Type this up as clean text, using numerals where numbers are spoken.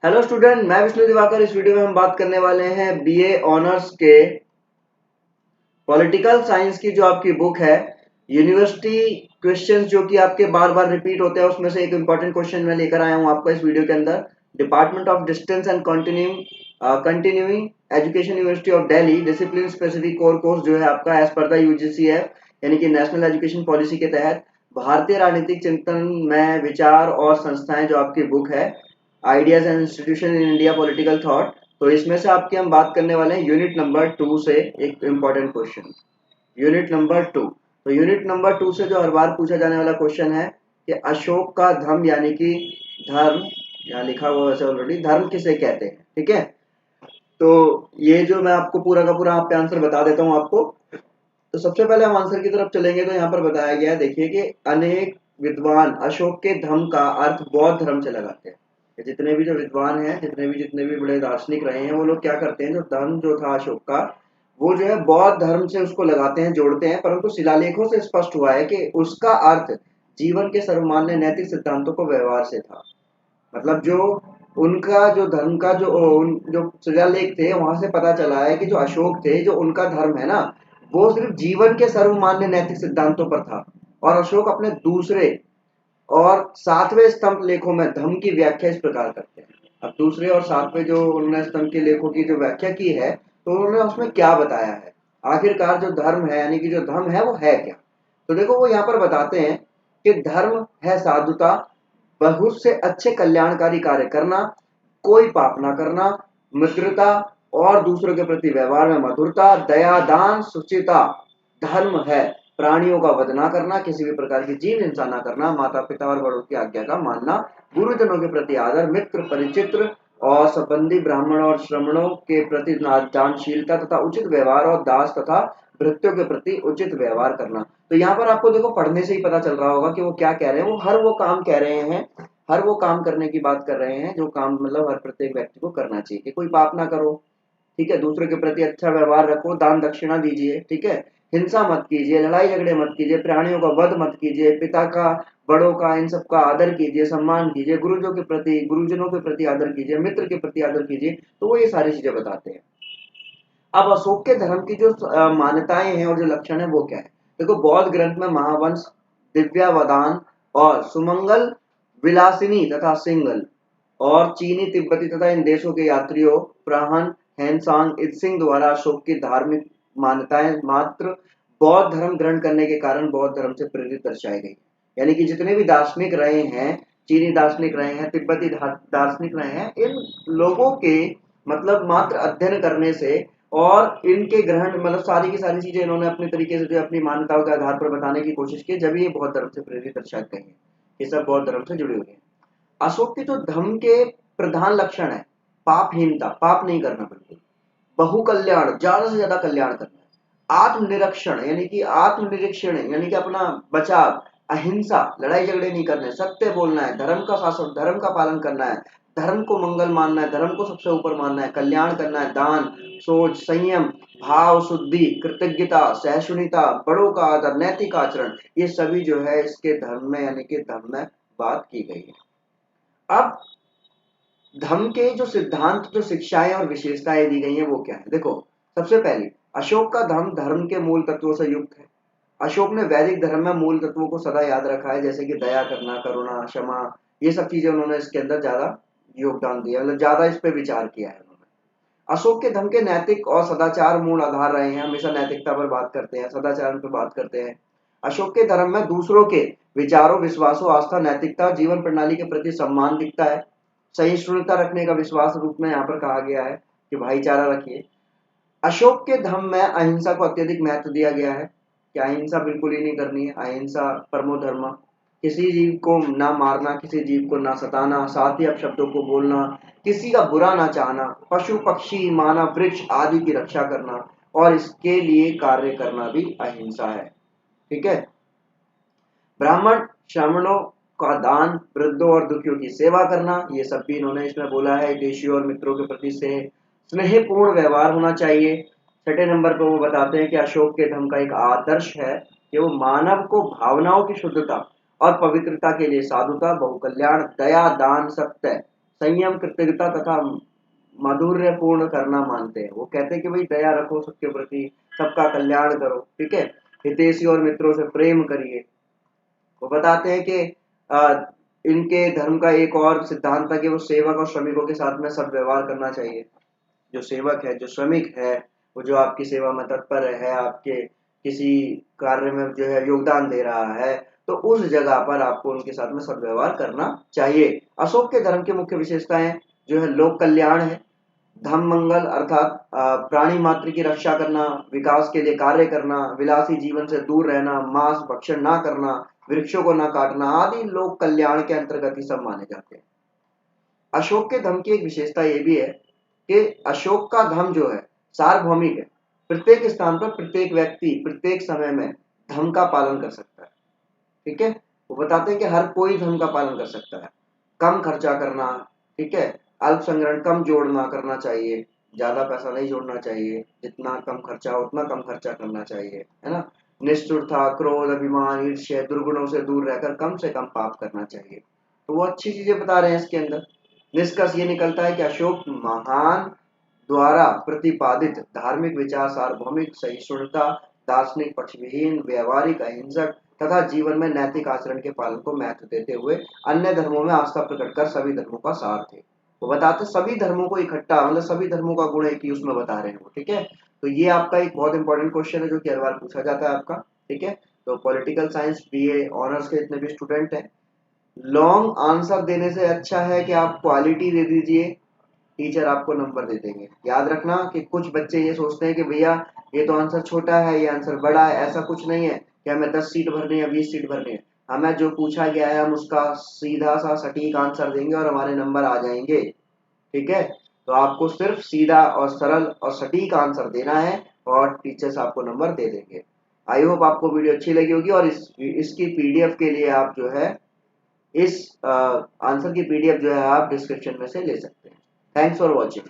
Hello student, मैं विष्णु दिवाकर। इस video में हम बात करने वाले हैं बीए ऑनर्स के पॉलिटिकल साइंस की जो आपकी बुक है यूनिवर्सिटी क्वेश्चंस जो कि आपके बार बार रिपीट होते हैं, उसमें से एक इंपॉर्टेंट क्वेश्चन मैं लेकर आया हूं आपका इस वीडियो के अंदर। Department of distance and continuing education university of Delhi discipline specific core course जो है आपका एज पर द यूजीसीएफ यानी कि नेशनल एजुकेशन पॉलिसी के तहत भारतीय राजनीतिक चिंतन में विचार और संस्थाएं जो आपकी बुक है ideas and institution in India political thought. तो इसमें से आपकी हम बात करने वाले हैं यूनिट नंबर 2 से एक इंपॉर्टेंट क्वेश्चन। Unit number 2। तो यूनिट नंबर 2 से जो हर बार पूछा जाने वाला क्वेश्चन है कि अशोक का धर्म यानी कि धर्म, यहाँ लिखा हुआ वैसे ऑलरेडी, धर्म किसे कहते हैं। ठीक है, तो ये जो मैं आपको पूरा का पूरा आप पे आंसर बता देता हूँ आपको। तो सबसे पहले हम आंसर की तरफ चलेंगे तो यहाँ पर बताया गया है, देखिए कि अनेक विद्वान अशोक के धर्म का अर्थ बौद्ध धर्म से लगाते हैं। जितने भी जो विद्वान हैं, जितने भी बड़े दार्शनिक रहे हैं, वो लोग क्या करते हैं, जो धर्म जो था अशोक का, वो जो है बौद्ध धर्म से उसको लगाते हैं, जोड़ते हैं। परंतु शिलालेखों से स्पष्ट हुआ है कि उसका अर्थ जीवन के सर्वमान्य नैतिक सिद्धांतों को व्यवहार से था। मतलब जो उनका जो धर्म का जो शिलालेख थे, वहां से पता चला है कि जो अशोक थे, जो उनका धर्म है ना, वो सिर्फ जीवन के सर्वमान्य नैतिक सिद्धांतों पर था। और अशोक अपने दूसरे और 7वें स्तंभ लेखों में धम्म की व्याख्या इस प्रकार करते हैं। अब दूसरे और 7वें जो उन्होंने स्तंभ के लेखों की जो व्याख्या की है, तो उन्होंने उसमें क्या बताया है, आखिरकार जो धर्म है यानी कि जो धम्म है वो है क्या। तो देखो वो यहाँ पर बताते हैं कि धर्म है साधुता, बहुत से अच्छे कल्याणकारी कार्य करना, कोई पाप ना करना, मित्रता और दूसरों के प्रति व्यवहार में मधुरता, दया, दान, सुचिता। धर्म है प्राणियों का वध ना करना, किसी भी प्रकार की जीव हिंसा ना करना, माता पिता और बड़ों की आज्ञा का मानना, गुरुजनों के प्रति आदर, मित्र परिचित्र और संबंधी ब्राह्मण और श्रमणों के प्रति दानशीलता तथा उचित व्यवहार, और दास तथा भृत्यों के प्रति उचित व्यवहार करना। तो यहाँ पर आपको देखो पढ़ने से ही पता चल रहा होगा कि वो क्या कह रहे हैं। वो हर वो काम कह रहे हैं, हर वो काम करने की बात कर रहे हैं जो काम मतलब हर प्रत्येक व्यक्ति को करना चाहिए, कि कोई पाप ना करो, ठीक है, दूसरों के प्रति अच्छा व्यवहार रखो, दान दक्षिणा दीजिए, ठीक है, हिंसा मत कीजिए, लड़ाई झगड़े मत कीजिए, प्राणियों का वध मत कीजिए, पिता का, बड़ों का, इन सब का आदर कीजिए, सम्मान कीजिए, गुरुजनों के प्रति आदर कीजिए, मित्र के प्रति आदर कीजिए। तो वो ये सारी चीजें बताते हैं। अब अशोक के धर्म की जो मान्यताएं हैं और जो लक्षण है वो क्या है, देखो बौद्ध ग्रंथ में महावंश, दिव्यावदान और सुमंगल विलासिनी तथा सिंगल, और चीनी तिब्बती तथा इन देशों के यात्रियों प्राहन हैंसांग इत्सिंग द्वारा अशोक की धार्मिक मान्यताएं मात्र बौद्ध धर्म ग्रहण करने के कारण बौद्ध धर्म से प्रेरित दर्शाई गई। यानी कि जितने भी दार्शनिक रहे हैं, चीनी दार्शनिक रहे हैं, तिब्बती दार्शनिक रहे हैं, इन लोगों के मतलब मात्र अध्ययन करने से और इनके ग्रहण मतलब सारी की सारी चीजें इन्होंने अपने तरीके से जो अपनी मान्यताओं के आधार पर बताने की कोशिश की, जब ये बौद्ध धर्म से प्रेरित दर्शाई गई है। ये सब बौद्ध धर्म से जुड़े हुए हैं। अशोक के जो धर्म के प्रधान लक्षण है, पापहीनता, पाप नहीं करना बिल्कुल, बहुकल्याण, ज्यादा से ज्यादा कल्याण करना, आत्मनिरीक्षण यानी कि आत्मनिरीक्षण यानी कि अपना बचाव, अहिंसा, लड़ाई झगड़े नहीं करने, सत्य बोलना है, धर्म का शासन, धर्म का पालन करना है, धर्म को मंगल मानना है, धर्म को सबसे ऊपर मानना है, कल्याण करना है, दान, सोच, संयम, भाव शुद्धि, कृतज्ञता, सहिष्णुता, बड़ों का आदर, नैतिक आचरण, ये सभी जो है इसके धर्म में यानी कि धर्म में बात की गई है। अब धम्म के जो सिद्धांत, जो शिक्षाएं और विशेषताएं दी गई हैं वो क्या है, देखो सबसे पहली, अशोक का धर्म धर्म के मूल तत्वों से युक्त है। अशोक ने वैदिक धर्म में मूल तत्वों को सदा याद रखा है, जैसे कि दया करना, करुणा, क्षमा, ये सब चीजें उन्होंने इसके अंदर ज्यादा योगदान दिया, मतलब ज्यादा इस पे विचार किया है उन्होंने। अशोक के धर्म के नैतिक और सदाचार मूल आधार रहे हैं, हमेशा नैतिकता पर बात करते हैं, सदाचार पर बात करते हैं। अशोक के धर्म में दूसरों के विचारों, विश्वासों, आस्था, नैतिकता, जीवन प्रणाली के प्रति सम्मान दिखता है। सहिष्णुता रखने का विश्वास रूप में यहाँ पर कहा गया है कि भाईचारा रखिए। अशोक के धम्म में अहिंसा को अत्यधिक महत्व दिया गया है कि अहिंसा बिल्कुल ही नहीं करनी है, अहिंसा परमो धर्म, किसी जीव को ना मारना, किसी जीव को ना सताना, साथ ही अपशब्दों को बोलना, किसी का बुरा ना चाहना, पशु पक्षी मानव वृक्ष आदि की रक्षा करना, और इसके लिए कार्य करना भी अहिंसा है। ठीक है, ब्राह्मण श्रमणों का दान, वृद्धों और दुखियों की सेवा करना, ये सब भी इन्होंने इसमें बोला है। देशियों और मित्रों के प्रति से स्नेहपूर्ण व्यवहार होना चाहिए। छठे नंबर पर वो बताते हैं कि अशोक के धर्म का एक आदर्श है कि वो मानव को भावनाओं की शुद्धता और पवित्रता के लिए साधुता, बहुकल्याण, दया, दान, सत्य, संयम, कृतज्ञता तथा माधुर्य पूर्ण करना मानते हैं। वो कहते हैं कि भाई दया रखो सबके प्रति, सबका कल्याण करो, ठीक है, हितैषी और मित्रों से प्रेम करिए। वो बताते हैं कि इनके धर्म का एक और सिद्धांत था कि वो सेवक और श्रमिकों के साथ में सद्व्यवहार करना चाहिए। जो सेवक है, जो श्रमिक है, वो जो आपकी सेवा में तत्पर है, आपके किसी कार्य में जो है योगदान दे रहा है, तो उस जगह पर आपको उनके साथ में सद्व्यवहार करना चाहिए। अशोक के धर्म की मुख्य विशेषताएं जो है लोक कल्याण है, धम्म मंगल अर्थात प्राणी मात्र की रक्षा करना, विकास के लिए कार्य करना, विलासी जीवन से दूर रहना, मांस भक्षण ना करना, वृक्षों को ना काटना आदि लोक कल्याण के अंतर्गत ही सब माने जाते हैं। अशोक के धर्म की एक विशेषता यह भी है कि अशोक का धर्म जो है सार्वभौमिक है। प्रत्येक स्थान पर प्रत्येक व्यक्ति प्रत्येक समय में धर्म का पालन कर सकता है, ठीक है। वो बताते हैं कि हर कोई धर्म का पालन कर सकता है। कम खर्चा करना, ठीक है, अल्प संग्रहण कम जोड़ना करना चाहिए, ज्यादा पैसा नहीं जोड़ना चाहिए, जितना कम खर्चा हो उतना कम खर्चा करना चाहिए, है ना। निष्ठुरता, क्रोध, अभिमान, ईर्ष्या, दुर्गुणों से दूर रहकर कम से कम पाप करना चाहिए। तो वो अच्छी चीजें बता रहे हैं इसके अंदर। निष्कर्ष ये निकलता है कि अशोक महान द्वारा प्रतिपादित धार्मिक विचार सार्वभौमिक, सहिष्णुता, दार्शनिक, पक्षविहीन, व्यवहारिक, अहिंसक तथा जीवन में नैतिक आचरण के पालन को महत्व देते हुए अन्य धर्मों में आस्था प्रकट कर सभी धर्मों का सार थे। वो बताते सभी धर्मों को इकट्ठा, मतलब सभी धर्मों का गुण एक ही उसमें बता रहे हैं वो, ठीक है। तो ये आपका एक बहुत इंपॉर्टेंट क्वेश्चन है जो कि हर बार पूछा जाता है आपका, ठीक है। तो पॉलिटिकल साइंस बीए ऑनर्स के जितने भी स्टूडेंट हैं, लॉन्ग आंसर देने से अच्छा है कि आप क्वालिटी दे दीजिए, टीचर आपको नंबर दे देंगे। याद रखना कि कुछ बच्चे ये सोचते हैं कि भैया ये तो आंसर छोटा है, ये आंसर बड़ा है। ऐसा कुछ नहीं है कि हमें 10 सीट भरनी है, 20 सीट भरनी है। हमें जो पूछा गया है हम उसका सीधा सा सटीक आंसर देंगे और हमारे नंबर आ जाएंगे, ठीक है। तो आपको सिर्फ सीधा और सरल और सटीक आंसर देना है और टीचर्स आपको नंबर दे देंगे। आई होप आपको वीडियो अच्छी लगी होगी और इसकी पीडीएफ के लिए आप जो है इस आंसर की पीडीएफ जो है आप डिस्क्रिप्शन में से ले सकते हैं। Thanks for watching.